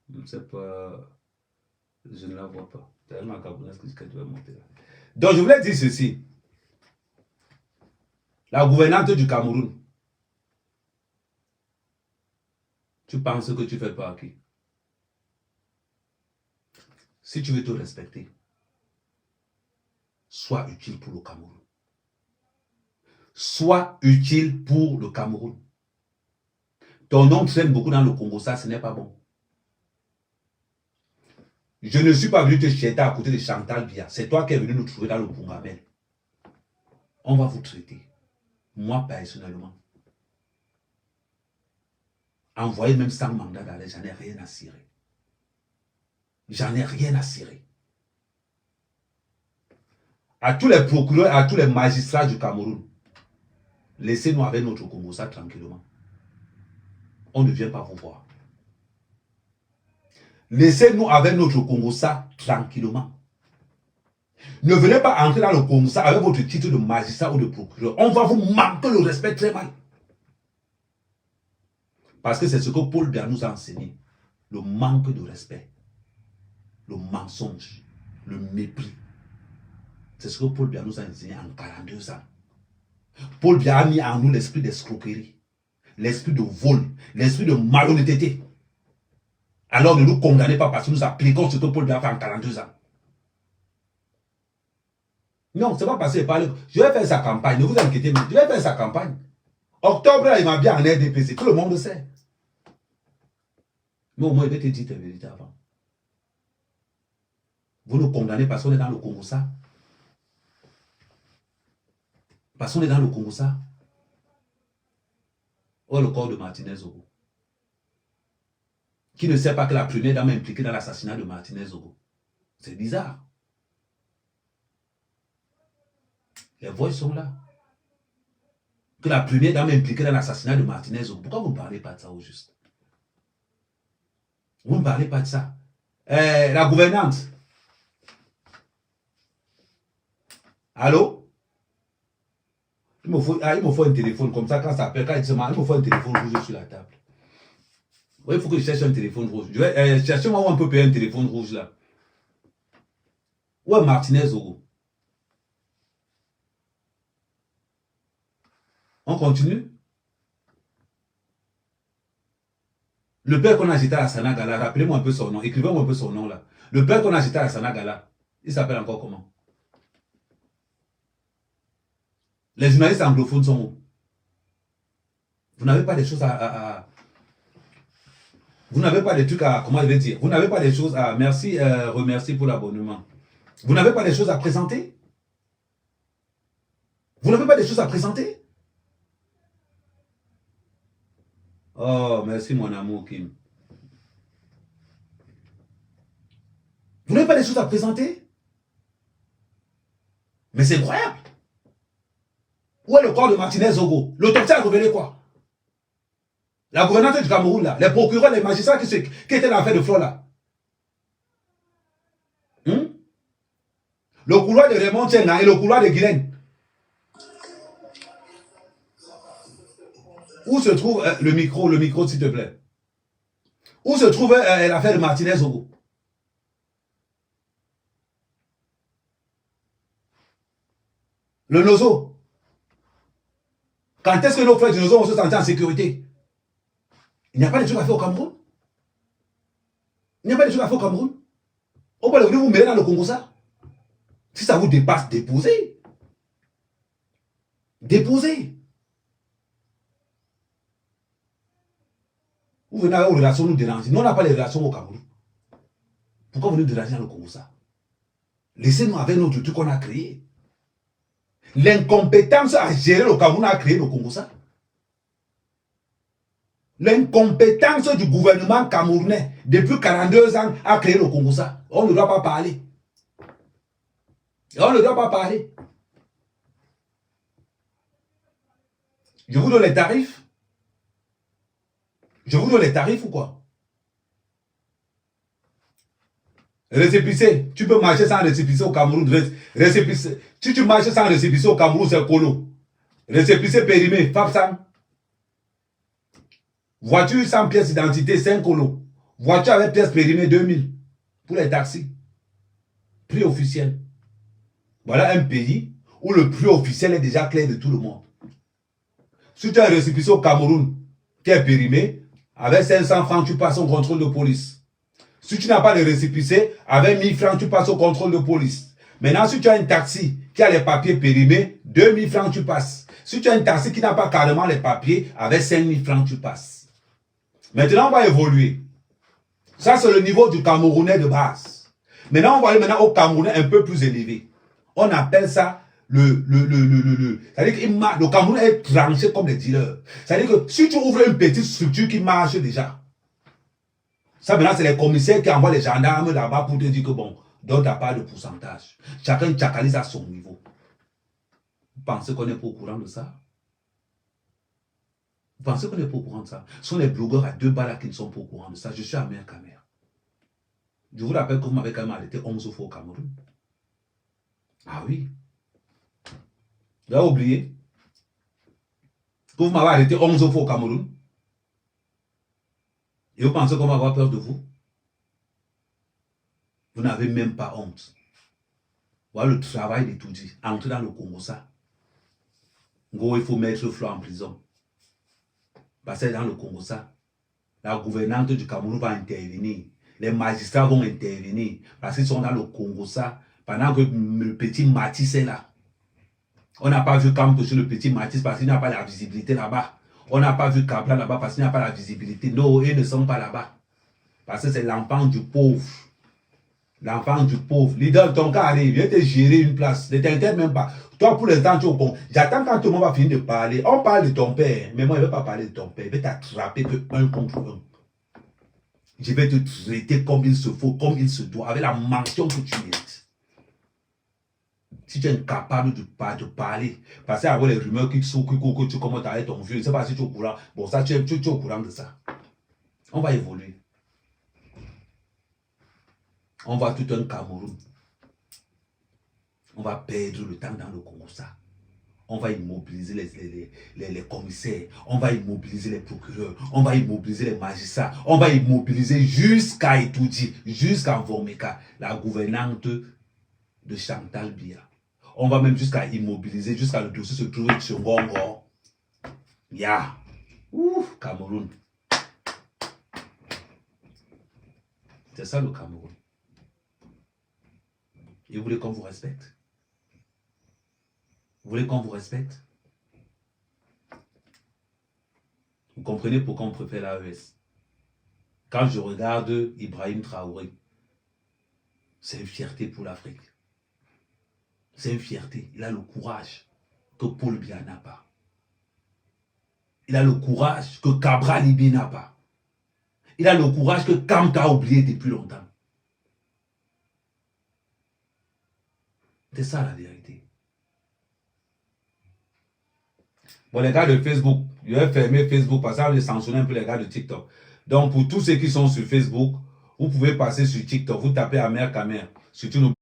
Je ne sais pas, je ne la vois pas. C'est ma gabonaise que tu vas monter là. Donc, je voulais dire ceci. La gouvernante du Cameroun, tu penses que tu fais pas à qui? Si tu veux te respecter, sois utile pour le Cameroun. Sois utile pour le Cameroun. Ton nom traîne beaucoup dans le Congo, ça, ce n'est pas bon. Je ne suis pas venu te chercher à côté de Chantal Biya. C'est toi qui es venu nous trouver dans le Pungamel. On va vous traiter. Moi, personnellement. Envoyer même sans mandat d'arrêt, j'en ai rien à cirer. J'en ai rien à cirer. À tous les procureurs, à tous les magistrats du Cameroun, laissez-nous avec notre Congo ça tranquillement. On ne vient pas vous voir. Laissez-nous avec notre Congo ça tranquillement. Ne venez pas entrer dans le Congo ça avec votre titre de magistrat ou de procureur. On va vous manquer le respect très mal. Parce que c'est ce que Paul Biya nous a enseigné. Le manque de respect. Le mensonge. Le mépris. C'est ce que Paul Biya nous a enseigné en 42 ans. Paul Biya a mis en nous l'esprit d'escroquerie, l'esprit de vol, l'esprit de malhonnêteté. Alors ne nous condamnez pas parce que nous appliquons ce que Paul Biya a fait en 42 ans. Non, c'est pas parce qu'il parle. Je vais faire sa campagne, ne vous inquiétez pas. Je vais faire sa campagne. Octobre, là, il m'a bien en RDPC, tout le monde le sait. Mais au moins, il va te dire ta vérité avant. Vous nous condamnez parce qu'on est dans le Congo ça. Parce qu'on est dans le Congo ça. Oh, le corps de Martinez Zogo. Qui ne sait pas que la première dame est impliquée dans l'assassinat de Martinez Zogo. C'est bizarre. Les voix sont là. Que la première dame est impliquée dans l'assassinat de Martinez Zogo. Pourquoi vous ne parlez pas de ça au juste? Vous ne parlez pas de ça. La gouvernante. Allô? Il me faut un téléphone comme ça quand ça appelle. Quand il me faut un téléphone rouge sur la table. Oui, il faut que je cherche un téléphone rouge. Je vais chercher-moi où on peut payer un téléphone rouge là. Où est Martinez Zogo? On continue? Le père qu'on a jeté à Sanagala, rappelez-moi un peu son nom, écrivez-moi un peu son nom là. Le père qu'on a jeté à Sanagala, il s'appelle encore comment? Les journalistes anglophones sont où? Vous n'avez pas des choses vous n'avez pas des trucs à... Comment je vais dire? Vous n'avez pas des choses à... Merci, remercie pour l'abonnement. Vous n'avez pas des choses à présenter? Vous n'avez pas des choses à présenter? Oh, merci mon amour, Kim. Vous n'avez pas des choses à présenter? Mais c'est incroyable. Où est le corps de Martinez Zogo? L'autopsie a révélé quoi? La gouvernante du Cameroun, là, les procureurs, les magistrats qui étaient dans l'affaire de Flore, là. Le couloir de Raymond Tchenga et le couloir de Guylaine. Où se trouve le micro s'il te plaît? Où se trouve l'affaire de Martinez Zogo? Le Nozo. Quand est-ce que nos frères du Nozo vont se sentir en sécurité? Il n'y a pas de trucs à faire au Cameroun. Il n'y a pas de trucs à faire au Cameroun. On peut venir vous mêler dans le Congo ça. Si ça vous dépasse, déposez. Déposez. Vous venez aux relations nous déranger. Nous, on n'a pas les relations au Cameroun. Pourquoi vous nous dérangez dans le Congo ça? Laissez-nous avec notre truc qu'on a créé. L'incompétence à gérer le Cameroun a créé le Congo ça. L'incompétence du gouvernement camerounais depuis 42 ans a créé le Congo ça. On ne doit pas parler. On ne doit pas parler. Je vous donne les tarifs. Je vous donne les tarifs ou quoi? Récépissé. Tu peux marcher sans récépissé au Cameroun. Récépissé. Si tu marches sans récépissé au Cameroun, c'est colo. Récépissé périmé, FAPSAM. Voiture sans pièce d'identité, 5 colo. Voiture avec pièces périmées, 2000 pour les taxis. Prix officiel. Voilà un pays où le prix officiel est déjà clair de tout le monde. Si tu as un récépissé au Cameroun qui est périmé, avec 500 francs, tu passes au contrôle de police. Si tu n'as pas de récépissé, avec 1000 francs, tu passes au contrôle de police. Maintenant, si tu as un taxi qui a les papiers périmés, 2000 francs, tu passes. Si tu as un taxi qui n'a pas carrément les papiers, avec 5000 francs, tu passes. Maintenant, on va évoluer. Ça, c'est le niveau du Camerounais de base. Maintenant, on va aller maintenant au Camerounais un peu plus élevé. On appelle ça c'est-à-dire que le Cameroun est tranché comme les dealers. C'est-à-dire que si tu ouvres une petite structure qui marche déjà, ça maintenant c'est les commissaires qui envoient les gendarmes là-bas pour te dire que bon, donne ta part de pourcentage. Chacun chacalise à son niveau. Vous pensez qu'on n'est pas au courant de ça? Vous pensez qu'on n'est pas au courant de ça? Ce sont les blogueurs à 2 balles qui ne sont pas au courant de ça. Je suis à mer caméra. Je vous rappelle que vous m'avez quand même arrêté 11 fois au Cameroun. Ah oui. Vous avez oublié que vous m'avez arrêté 11 fois au Cameroun. Et vous pensez qu'on va avoir peur de vous? Vous n'avez même pas honte. Voilà le travail de tout dit. Entrez dans le Congo, ça. Il faut mettre Flo en prison. Parce que dans le Congo, ça, la gouvernante du Cameroun va intervenir. Les magistrats vont intervenir. Parce qu'ils sont dans le Congo, ça. Pendant que le petit Matisse est là. On n'a pas vu Campo sur le petit Matisse parce qu'il n'y a pas la visibilité là-bas. On n'a pas vu Cabla là-bas parce qu'il n'y a pas la visibilité. Non, ils ne sont pas là-bas. Parce que c'est l'enfant du pauvre. L'enfant du pauvre. Leader, ton cas arrive, viens te gérer une place. Ne t'inquiète même pas. Toi, pour l'instant, tu es au con. J'attends quand tout le monde va finir de parler. On parle de ton père. Mais moi, je ne vais pas parler de ton père. Je vais t'attraper que 1 contre 1. Je vais te traiter comme il se faut, comme il se doit, avec la mention que tu mérites. Si tu es incapable de parler, parce qu'il y a les rumeurs qui courent, que tu commences à être ton vieux, je ne sais pas si tu es au courant. Bon, ça, tu es au courant de ça. On va évoluer. On va tout un Cameroun. On va perdre le temps dans le Congo, ça. On va immobiliser les commissaires. On va immobiliser les procureurs. On va immobiliser les magistrats. On va immobiliser jusqu'à Etoudi, jusqu'à Vomeka, la gouvernante de Chantal Biya. On va même jusqu'à immobiliser, jusqu'à le dossier se trouver sur Ngongo. Ya. Ouf, Cameroun. C'est ça le Cameroun. Et vous voulez qu'on vous respecte? Vous voulez qu'on vous respecte? Vous comprenez pourquoi on préfère l'AES? Quand je regarde Ibrahim Traoré, c'est une fierté pour l'Afrique. C'est une fierté. Il a le courage que Paul Biya n'a pas. Il a le courage que Cabral Libi n'a pas. Il a le courage que Kamta a oublié depuis longtemps. C'est ça la vérité. Bon, les gars de Facebook, je vais fermer Facebook parce que ça va sanctionner un peu les gars de TikTok. Donc, pour tous ceux qui sont sur Facebook, vous pouvez passer sur TikTok. Vous tapez Amer Kamer. Surtout,